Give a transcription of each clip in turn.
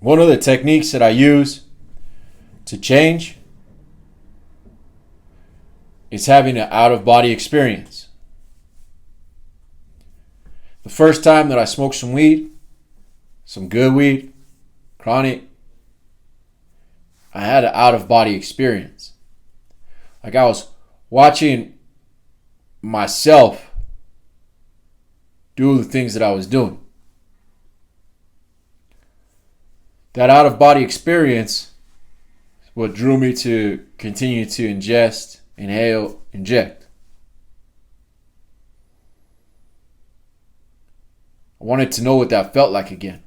One of the techniques that I use to change is having an out-of-body experience. The first time that I smoked some weed, some good weed, chronic, I had an out-of-body experience. Like I was watching myself do the things that I was doing. That out-of-body experience is what drew me to continue to ingest, inhale, inject. I wanted to know what that felt like again.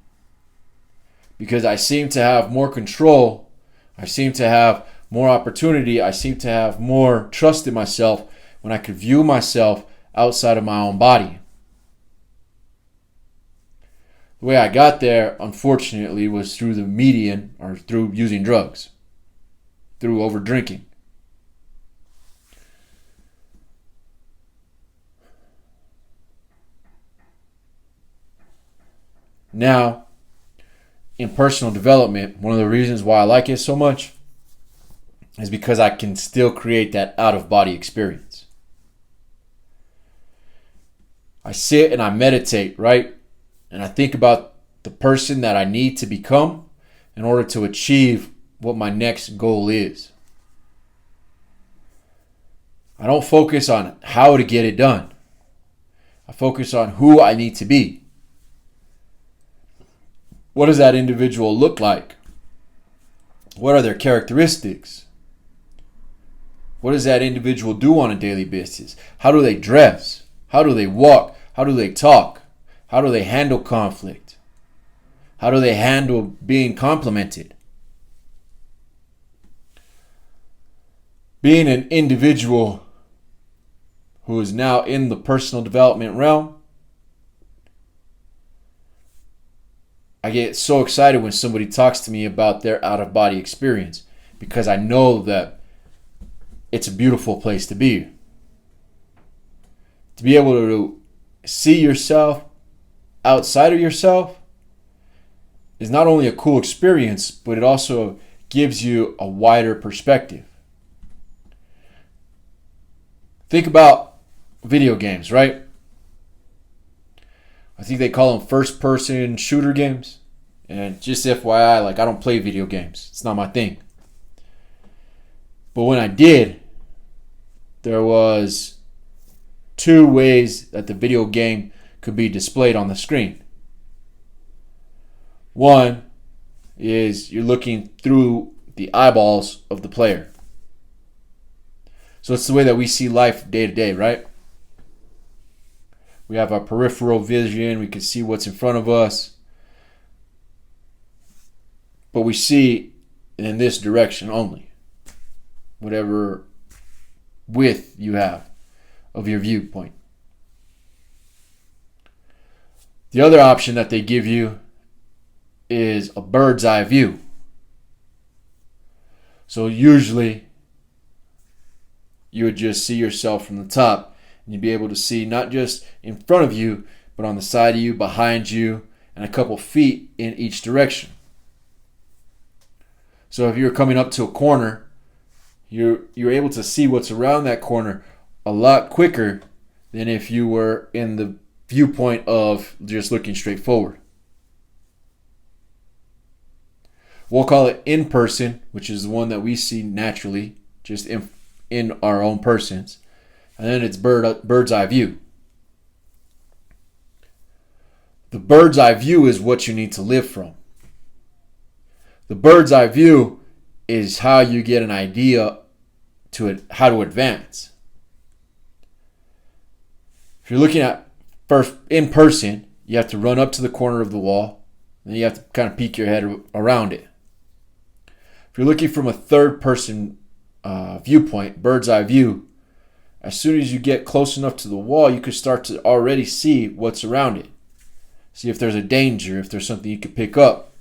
Because I seemed to have more control. I seemed to have more opportunity. I seemed to have more trust in myself when I could view myself outside of my own body. The way I got there, unfortunately, was through the median or through using drugs, through over drinking. Now, in personal development, one of the reasons why I like it so much is because I can still create that out-of-body experience. I sit and I meditate, right? And I think about the person that I need to become in order to achieve what my next goal is. I don't focus on how to get it done. I focus on who I need to be. What does that individual look like? What are their characteristics? What does that individual do on a daily basis? How do they dress? How do they walk? How do they talk? How do they handle conflict? How do they handle being complimented? Being an individual who is now in the personal development realm, I get so excited when somebody talks to me about their out-of-body experience because I know that it's a beautiful place to be. To be able to see yourself outside of yourself is not only a cool experience, but it also gives you a wider perspective. Think about video games, right? I think they call them first-person shooter games. And just FYI, I don't play video games. It's not my thing. But when I did, there was two ways that the video game could be displayed on the screen. One is you're looking through the eyeballs of the player. So it's the way that we see life day to day, right? We have our peripheral vision. We can see what's in front of us. But we see in this direction only. Whatever width you have of your viewpoint. The other option that they give you is a bird's eye view. So usually you would just see yourself from the top and you'd be able to see not just in front of you, but on the side of you, behind you, and a couple feet in each direction. So if you're coming up to a corner, you're able to see what's around that corner a lot quicker than if you were in the viewpoint of just looking straight forward. We'll call it in person, which is the one that we see naturally, just in our own persons. And then it's bird's eye view. The bird's eye view is what you need to live from. The bird's eye view is how you get an idea to how to advance. If you're looking at first in person, you have to run up to the corner of the wall, and you have to kind of peek your head around it. If you're looking from a third person viewpoint, bird's eye view, as soon as you get close enough to the wall, you can start to already see what's around it. See if there's a danger, if there's something you could pick up.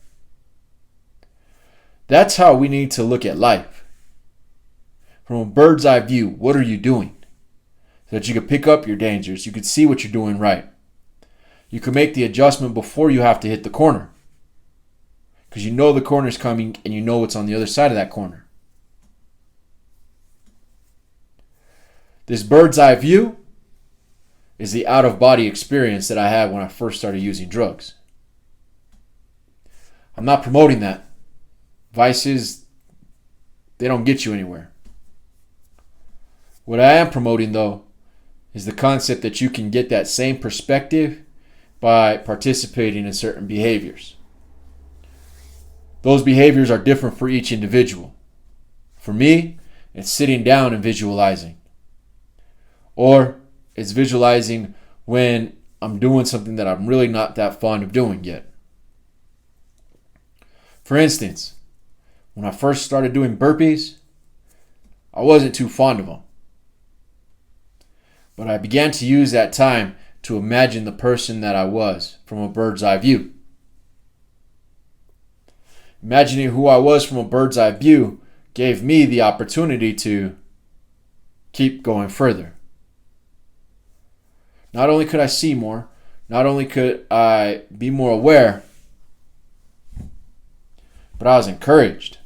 That's how we need to look at life. From a bird's eye view, what are you doing? So that you can pick up your dangers. You can see what you're doing right. You can make the adjustment before you have to hit the corner. because you know the corner is coming and you know what's on the other side of that corner. This bird's eye view is the out-of-body experience that I had when I first started using drugs. I'm not promoting that. Vices, they don't get you anywhere. What I am promoting, though, is the concept that you can get that same perspective by participating in certain behaviors. Those behaviors are different for each individual. For me, it's sitting down and visualizing. Or it's visualizing when I'm doing something that I'm really not that fond of doing yet. For instance, when I first started doing burpees, I wasn't too fond of them. But I began to use that time to imagine the person that I was from a bird's eye view. Imagining who I was from a bird's eye view gave me the opportunity to keep going further. Not only could I see more, not only could I be more aware, but I was encouraged.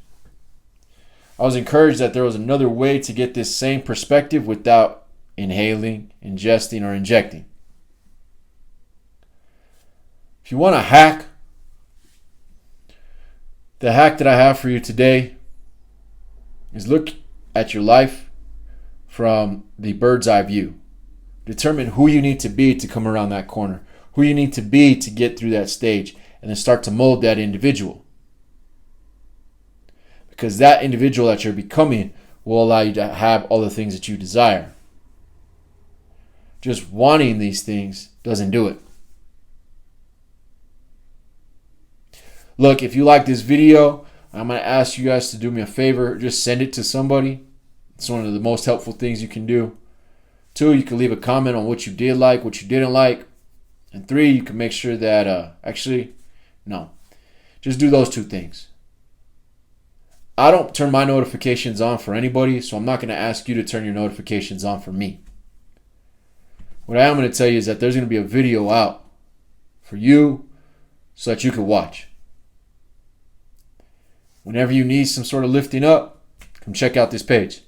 I was encouraged that there was another way to get this same perspective without inhaling, ingesting, or injecting. If you want a hack, the hack that I have for you today is look at your life from the bird's eye view. Determine who you need to be to come around that corner, who you need to be to get through that stage, and then start to mold that individual. Because that individual that you're becoming will allow you to have all the things that you desire. Just wanting these things doesn't do it. Look, if you like this video, I'm going to ask you guys to do me a favor. Just send it to somebody. It's one of the most helpful things you can do. 2, you can leave a comment on what you did like, what you didn't like. And 3, you can make sure that, just do those 2 things. I don't turn my notifications on for anybody, so I'm not going to ask you to turn your notifications on for me. What I am going to tell you is that there's going to be a video out for you so that you can watch. Whenever you need some sort of lifting up, come check out this page.